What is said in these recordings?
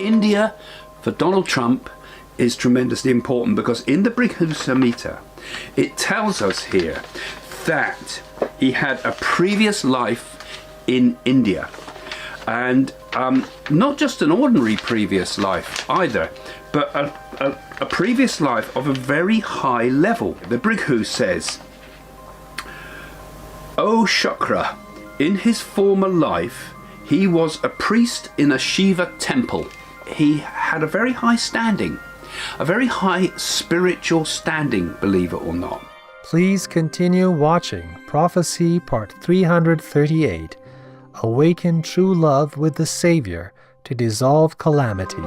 India, for Donald Trump, is tremendously important because in the Brighu Samhita, it tells us here that he had a previous life in India. And not just an ordinary previous life either, but a previous life of a very high level. The Brighu says, O Shukra, in his former life, he was a priest in a Shiva temple. He had a very high standing, a very high spiritual standing, believe it or not. Please continue watching Prophecy Part 338, Awaken True Love with the Savior to Dissolve Calamity.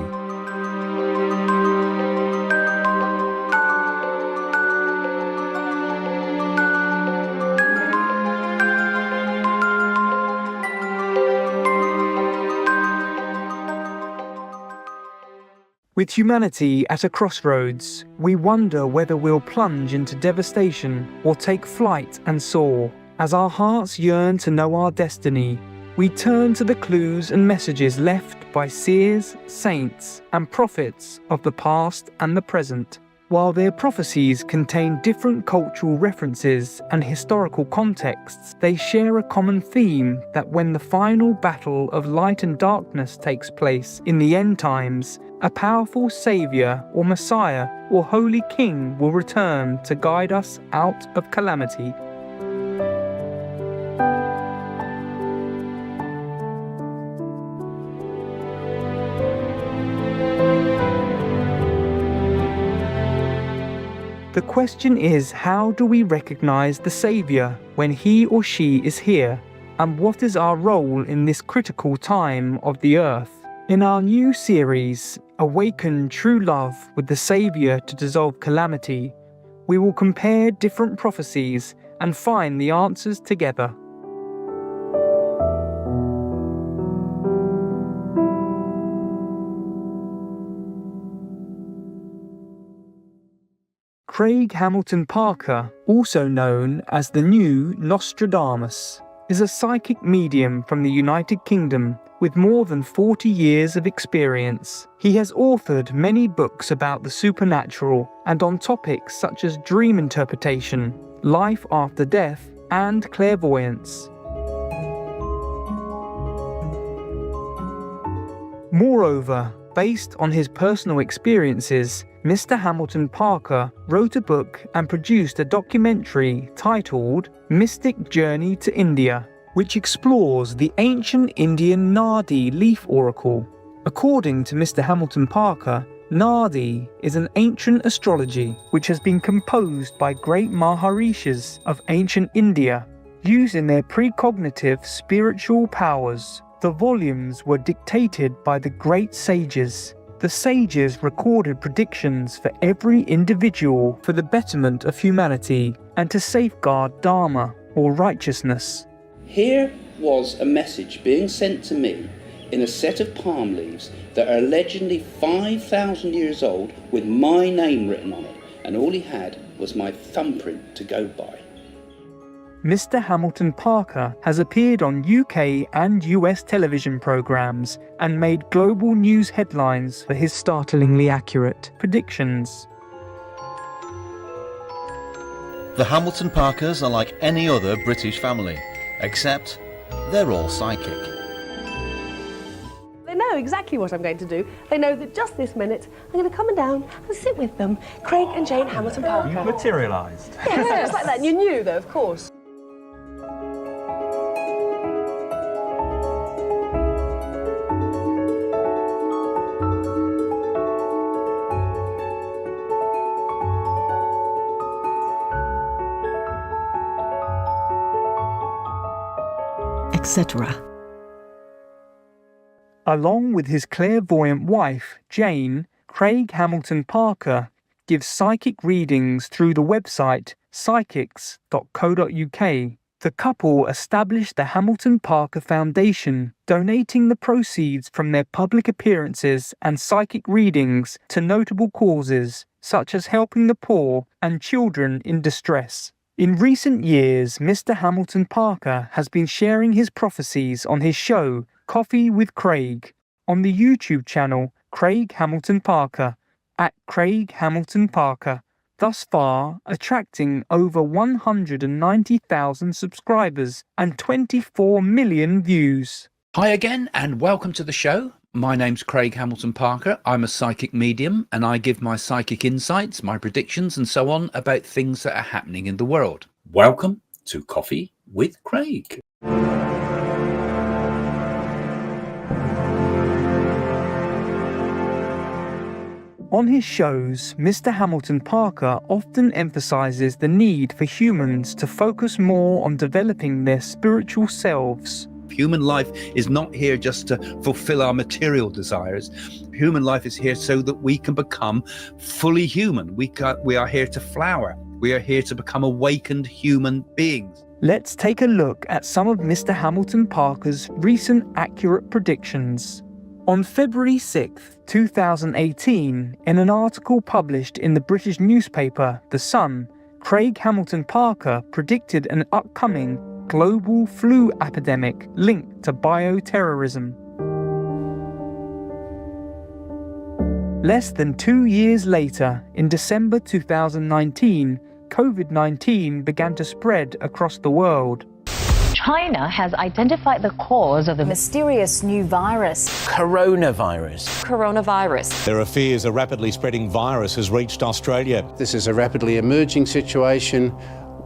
With humanity at a crossroads, we wonder whether we'll plunge into devastation or take flight and soar. As our hearts yearn to know our destiny, we turn to the clues and messages left by seers, saints, and prophets of the past and the present. While their prophecies contain different cultural references and historical contexts, they share a common theme that when the final battle of light and darkness takes place in the end times, a powerful Saviour or Messiah or Holy King will return to guide us out of calamity. The question is, how do we recognize the Saviour when he or she is here? And what is our role in this critical time of the earth? In our new series, Awaken True Love with the Saviour to Dissolve Calamity, we will compare different prophecies and find the answers together. Craig Hamilton Parker, also known as the New Nostradamus, is a psychic medium from the United Kingdom with more than 40 years of experience. He has authored many books about the supernatural and on topics such as dream interpretation, life after death, and clairvoyance. Moreover, based on his personal experiences, Mr. Hamilton Parker wrote a book and produced a documentary titled Mystic Journey to India, which explores the ancient Indian Nadi leaf oracle. According to Mr. Hamilton Parker, Nadi is an ancient astrology which has been composed by great Maharishis of ancient India. Using their precognitive spiritual powers, the volumes were dictated by the great sages. The sages recorded predictions for every individual for the betterment of humanity and to safeguard Dharma or righteousness. Here was a message being sent to me in a set of palm leaves that are allegedly 5,000 years old with my name written on it, and all he had was my thumbprint to go by. Mr. Hamilton Parker has appeared on UK and US television programmes and made global news headlines for his startlingly accurate predictions. The Hamilton Parkers are like any other British family, except they're all psychic. They know exactly what I'm going to do. They know that just this minute I'm going to come down and sit with them, Craig and Jane Hamilton Parker. You've materialised. Yeah, just like that. You knew, though, of course. Etc. Along with his clairvoyant wife, Jane, Craig Hamilton Parker gives psychic readings through the website psychics.co.uk. The couple established the Hamilton Parker Foundation, donating the proceeds from their public appearances and psychic readings to notable causes, such as helping the poor and children in distress. In recent years, Mr. Hamilton Parker has been sharing his prophecies on his show, Coffee with Craig, on the YouTube channel Craig Hamilton Parker, at Craig Hamilton Parker, thus far attracting over 190,000 subscribers and 24 million views. Hi again and welcome to the show. My name's Craig Hamilton Parker. I'm a psychic medium and I give my psychic insights, my predictions and so on about things that are happening in the world. Welcome to Coffee with Craig. On his shows, Mr. Hamilton Parker often emphasizes the need for humans to focus more on developing their spiritual selves. Human life is not here just to fulfill our material desires. Human life is here so that we can become fully human. We are here to flower. We are here to become awakened human beings. Let's take a look at some of Mr. Hamilton Parker's recent accurate predictions. On February 6, 2018, in an article published in the British newspaper The Sun, Craig Hamilton Parker predicted an upcoming global flu epidemic linked to bioterrorism. Less than 2 years later, in December 2019, COVID-19 began to spread across the world. China has identified the cause of the mysterious new virus. Coronavirus. There are fears a rapidly spreading virus has reached Australia. This is a rapidly emerging situation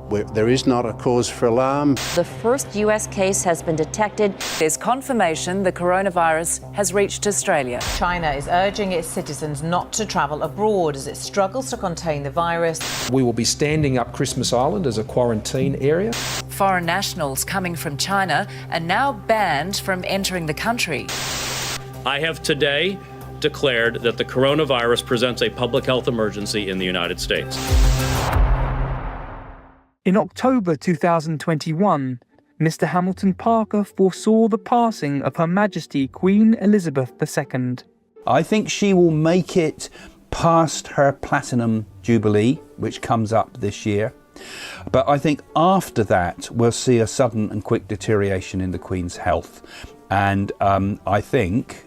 where there is not a cause for alarm. The first US case has been detected. There's confirmation the coronavirus has reached Australia. China is urging its citizens not to travel abroad as it struggles to contain the virus. We will be standing up Christmas Island as a quarantine area. Foreign nationals coming from China are now banned from entering the country. I have today declared that the coronavirus presents a public health emergency in the United States. In October 2021, Mr. Hamilton Parker foresaw the passing of Her Majesty Queen Elizabeth II. I think she will make it past her Platinum Jubilee, which comes up this year. But I think after that, we'll see a sudden and quick deterioration in the Queen's health. And I think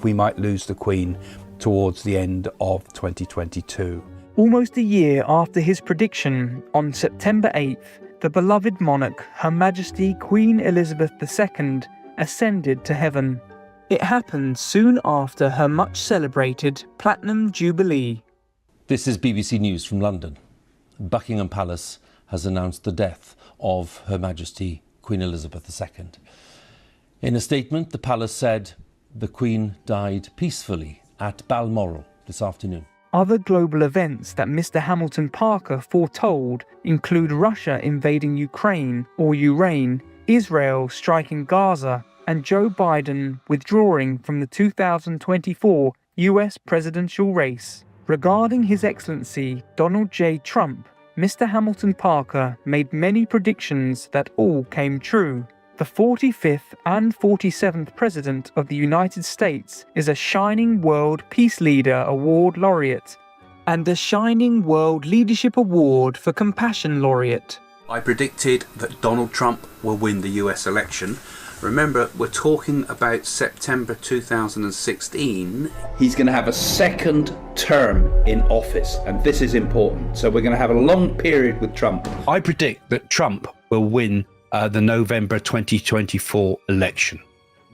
we might lose the Queen towards the end of 2022. Almost a year after his prediction, on September 8th, the beloved monarch, Her Majesty Queen Elizabeth II, ascended to heaven. It happened soon after her much celebrated Platinum Jubilee. This is BBC News from London. Buckingham Palace has announced the death of Her Majesty Queen Elizabeth II. In a statement, the palace said the Queen died peacefully at Balmoral this afternoon. Other global events that Mr. Hamilton Parker foretold include Russia invading Ukraine or Ukraine, Israel striking Gaza, and Joe Biden withdrawing from the 2024 US presidential race. Regarding His Excellency Donald J. Trump, Mr. Hamilton Parker made many predictions that all came true. The 45th and 47th President of the United States is a Shining World Peace Leader Award laureate and a Shining World Leadership Award for Compassion laureate. I predicted that Donald Trump will win the US election. Remember, we're talking about September 2016. He's going to have a second term in office, and this is important. So we're going to have a long period with Trump. I predict that Trump will win the November 2024 election.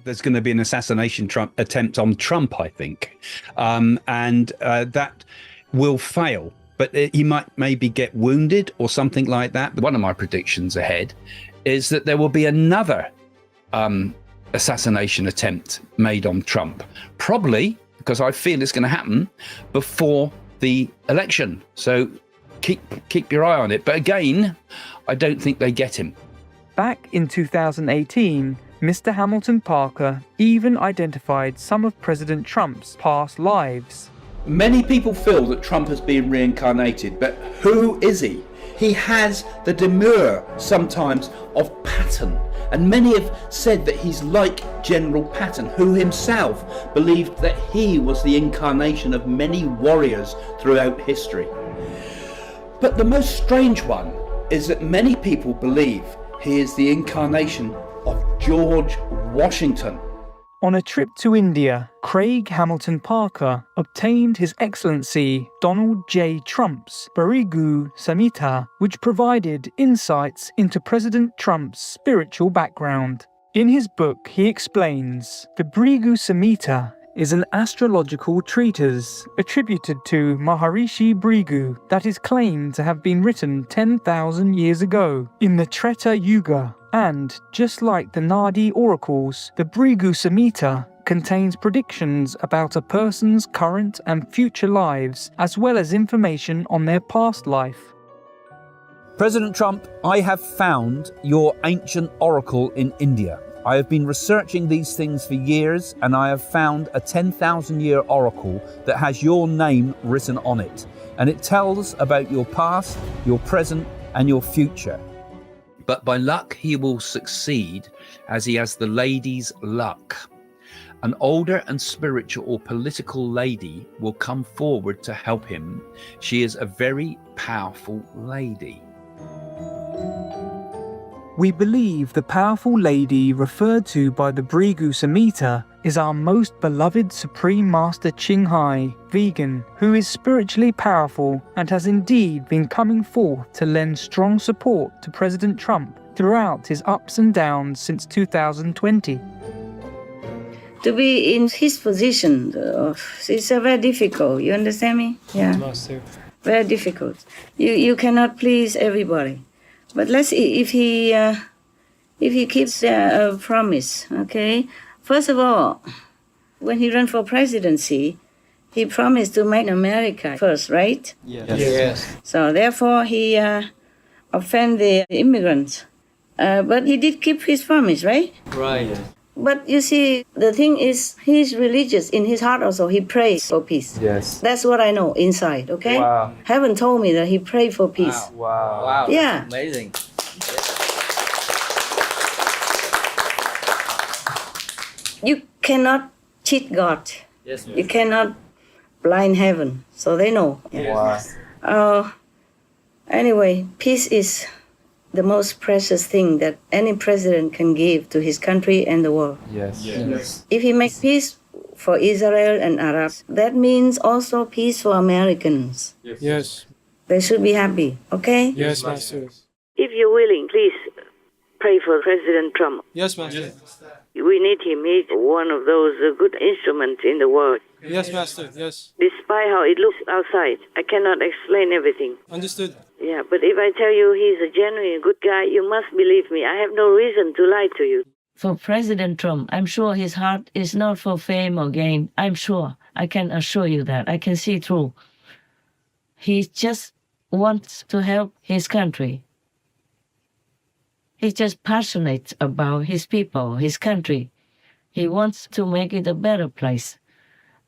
There's going to be an assassination attempt on Trump, I think, and that will fail. But he might maybe get wounded or something like that. One of my predictions ahead is that there will be another assassination attempt made on Trump, probably because I feel it's going to happen before the election. So keep your eye on it. But again, I don't think they get him. Back in 2018, Mr. Hamilton Parker even identified some of President Trump's past lives. Many people feel that Trump has been reincarnated, but who is he? He has the demure, sometimes, of Patton, and many have said that he's like General Patton, who himself believed that he was the incarnation of many warriors throughout history. But the most strange one is that many people believe he is the incarnation of George Washington. On a trip to India, Craig Hamilton Parker obtained His Excellency Donald J. Trump's Barigu Samhita, which provided insights into President Trump's spiritual background. In his book, he explains the Barigu Samhita is an astrological treatise attributed to Maharishi Bhrigu that is claimed to have been written 10,000 years ago in the Treta Yuga. And, just like the Nadi oracles, the Bhrigu Samhita contains predictions about a person's current and future lives, as well as information on their past life. President Trump, I have found your ancient oracle in India. I have been researching these things for years, and I have found a 10,000-year oracle that has your name written on it. And it tells about your past, your present, and your future. But by luck he will succeed, as he has the lady's luck. An older and spiritual or political lady will come forward to help him. She is a very powerful lady. We believe the powerful lady referred to by the Bhrigu Samhita is our most beloved Supreme Master Ching Hai, vegan, who is spiritually powerful and has indeed been coming forth to lend strong support to President Trump throughout his ups and downs since 2020. To be in his position, it's very difficult, you understand me? Yeah. Very difficult. You cannot please everybody. But let's see if he keeps a promise, okay? First of all, when he ran for presidency, he promised to make America first, right? Yes. So therefore, he offended the immigrants. But he did keep his promise, right? Right. But you see, the thing is, he's religious in his heart also. He prays for peace. Yes. That's what I know inside, okay? Wow. Heaven told me that he prayed for peace. Wow. Yeah. Amazing. You cannot cheat God. Yes. You cannot blind heaven. So they know. Wow. Anyway, peace is the most precious thing that any president can give to his country and the world. Yes. If he makes peace for Israel and Arabs, that means also peace for Americans. Yes. They should be happy, okay? Yes, Master. If you're willing, please pray for President Trump. Yes, Master. We need him. He's one of those good instruments in the world. Yes, Master. Yes. Despite how it looks outside, I cannot explain everything. Understood. Yeah, but if I tell you he's a genuine good guy, you must believe me. I have no reason to lie to you. For President Trump, I'm sure his heart is not for fame or gain. I'm sure. I can assure you that. I can see through. He just wants to help his country. He's just passionate about his people, his country. He wants to make it a better place.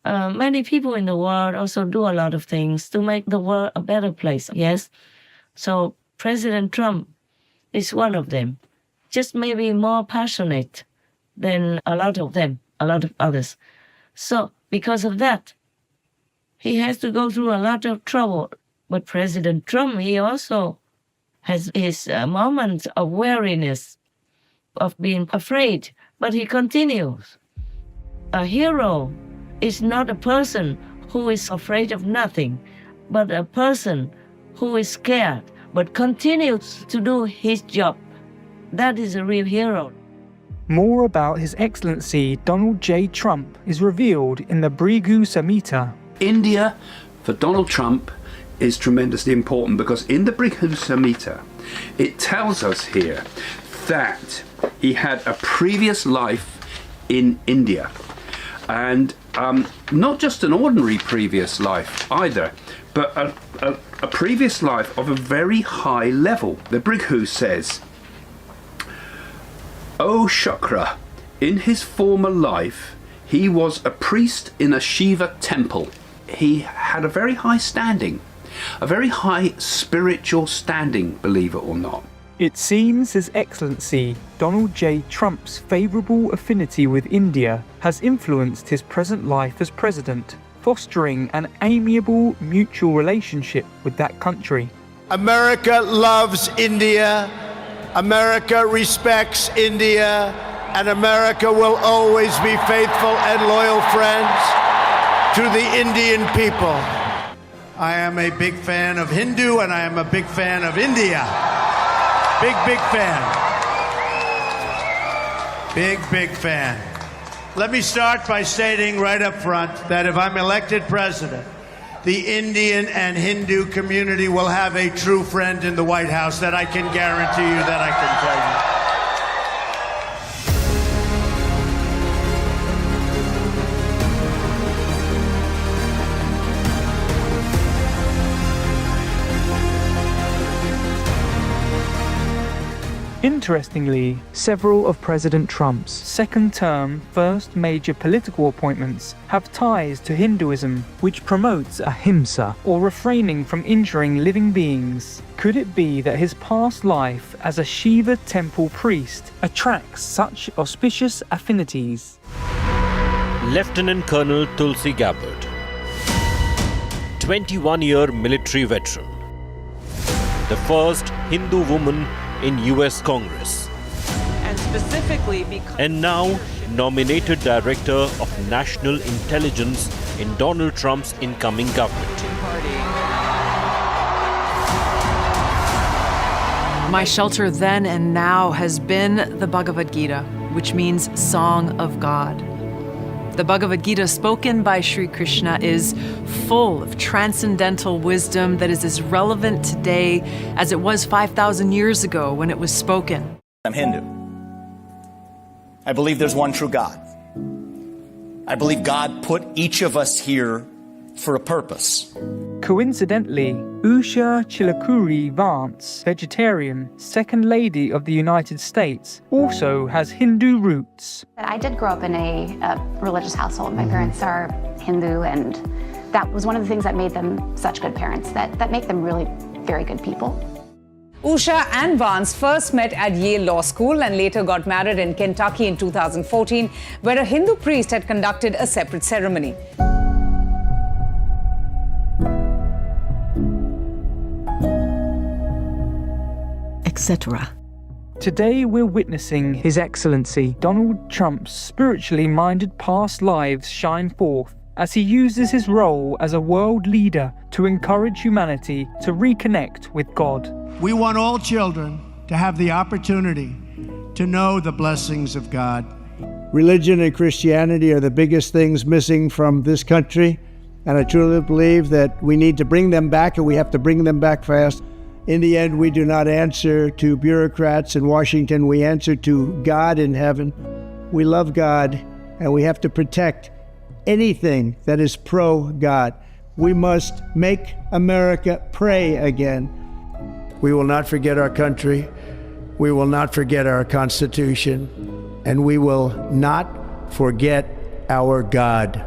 Many people in the world also do a lot of things to make the world a better place, yes? So President Trump is one of them. Just maybe more passionate than a lot of them, a lot of others. So because of that, he has to go through a lot of trouble. But President Trump, he also has his moments of weariness, of being afraid, but he continues. A hero is not a person who is afraid of nothing, but a person who is scared, but continues to do his job. That is a real hero. More about His Excellency Donald J. Trump is revealed in the Bhrigu Samhita. India, for Donald Trump, is tremendously important because in the Bhrigu Samhita, it tells us here that he had a previous life in India. And not just an ordinary previous life either, but a previous life of a very high level. The Bhrigu says, O Shukra, in his former life, he was a priest in a Shiva temple. He had a very high standing, a very high spiritual standing, believe it or not. It seems His Excellency Donald J. Trump's favourable affinity with India has influenced his present life as president, fostering an amiable mutual relationship with that country. America loves India, America respects India, and America will always be faithful and loyal friends to the Indian people. I am a big fan of Hindu and I am a big fan of India. Big, big fan. Big, big fan. Let me start by stating right up front that if I'm elected president, the Indian and Hindu community will have a true friend in the White House that I can guarantee you, that I can tell you. Interestingly, several of President Trump's second-term first major political appointments have ties to Hinduism, which promotes ahimsa, or refraining from injuring living beings. Could it be that his past life as a Shiva temple priest attracts such auspicious affinities? Lieutenant Colonel Tulsi Gabbard, 21-year military veteran, the first Hindu woman in US Congress, And specifically because... and now nominated Director of National Intelligence in Donald Trump's incoming government. My shelter then and now has been the Bhagavad Gita, which means Song of God. The Bhagavad Gita spoken by Sri Krishna is full of transcendental wisdom that is as relevant today as it was 5,000 years ago when it was spoken. I'm Hindu. I believe there's one true God. I believe God put each of us here for a purpose. Coincidentally, Usha Chilakuri Vance, vegetarian, Second Lady of the United States, also has Hindu roots. I did grow up in a religious household. My parents are Hindu, and that was one of the things that made them such good parents, that make them really very good people. Usha and Vance first met at Yale Law School and later got married in Kentucky in 2014, where a Hindu priest had conducted a separate ceremony. Etc. Today we're witnessing His Excellency Donald Trump's spiritually minded past lives shine forth as he uses his role as a world leader to encourage humanity to reconnect with God. We want all children to have the opportunity to know the blessings of God. Religion and Christianity are the biggest things missing from this country, and I truly believe that we need to bring them back, and we have to bring them back fast. In the end, we do not answer to bureaucrats in Washington. We answer to God in heaven. We love God, and we have to protect anything that is pro-God. We must make America pray again. We will not forget our country. We will not forget our Constitution. And we will not forget our God.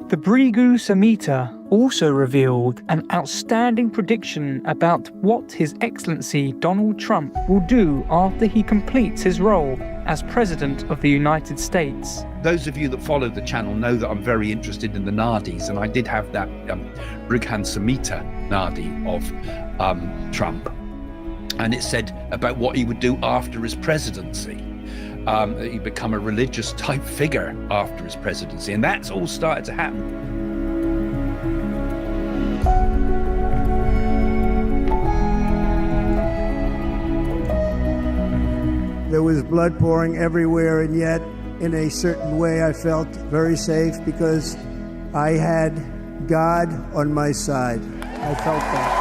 The Brigu Samhita also revealed an outstanding prediction about what His Excellency Donald Trump will do after he completes his role as President of the United States. Those of you that follow the channel know that I'm very interested in the Nadis, and I did have that Brigu Samhita Nadi of Trump, and it said about what he would do after his presidency. He'd become a religious type figure after his presidency, and that's all started to happen. There was blood pouring everywhere, and yet in a certain way I felt very safe because I had God on my side. I felt that.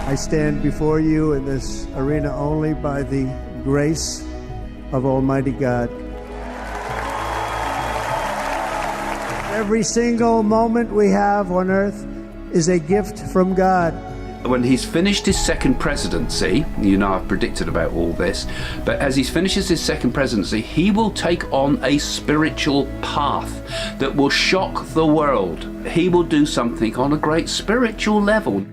I stand before you in this arena only by the grace of Almighty God. Every single moment we have on earth is a gift from God. when he's finished his second presidency, you know I've predicted about all this, but as he finishes his second presidency, he will take on a spiritual path that will shock the world. He will do something on a great spiritual level.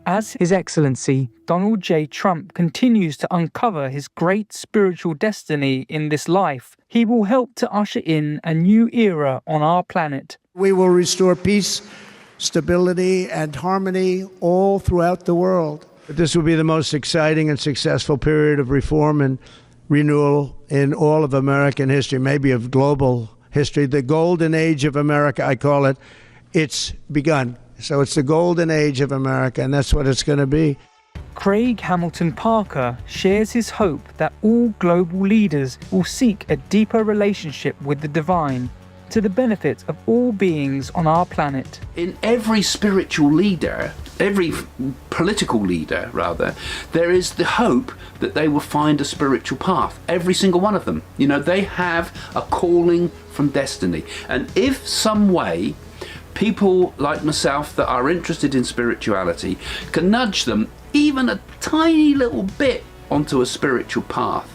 As His Excellency Donald J. Trump continues to uncover his great spiritual destiny in this life, he will help to usher in a new era on our planet. We will restore peace, stability, and harmony all throughout the world. This will be the most exciting and successful period of reform and renewal in all of American history, maybe of global history. The golden age of America, I call it. It's begun. So it's the golden age of America, and that's what it's going to be. Craig Hamilton Parker shares his hope that all global leaders will seek a deeper relationship with the divine, to the benefit of all beings on our planet. In every spiritual leader, every political leader rather, there is the hope that they will find a spiritual path. Every single one of them. You know, they have a calling from destiny. And if some way people like myself that are interested in spirituality can nudge them even a tiny little bit onto a spiritual path,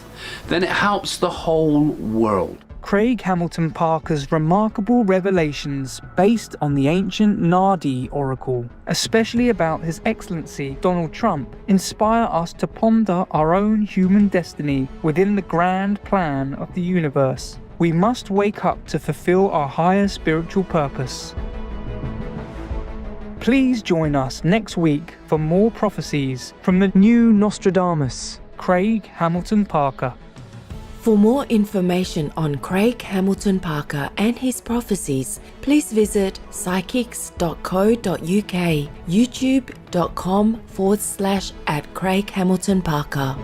then it helps the whole world. Craig Hamilton Parker's remarkable revelations based on the ancient Nadi oracle, especially about His Excellency Donald Trump, inspire us to ponder our own human destiny within the grand plan of the universe. We must wake up to fulfill our higher spiritual purpose. Please join us next week for more prophecies from the new Nostradamus, Craig Hamilton Parker. For more information on Craig Hamilton Parker and his prophecies, please visit psychics.co.uk, youtube.com/@Craig Hamilton Parker.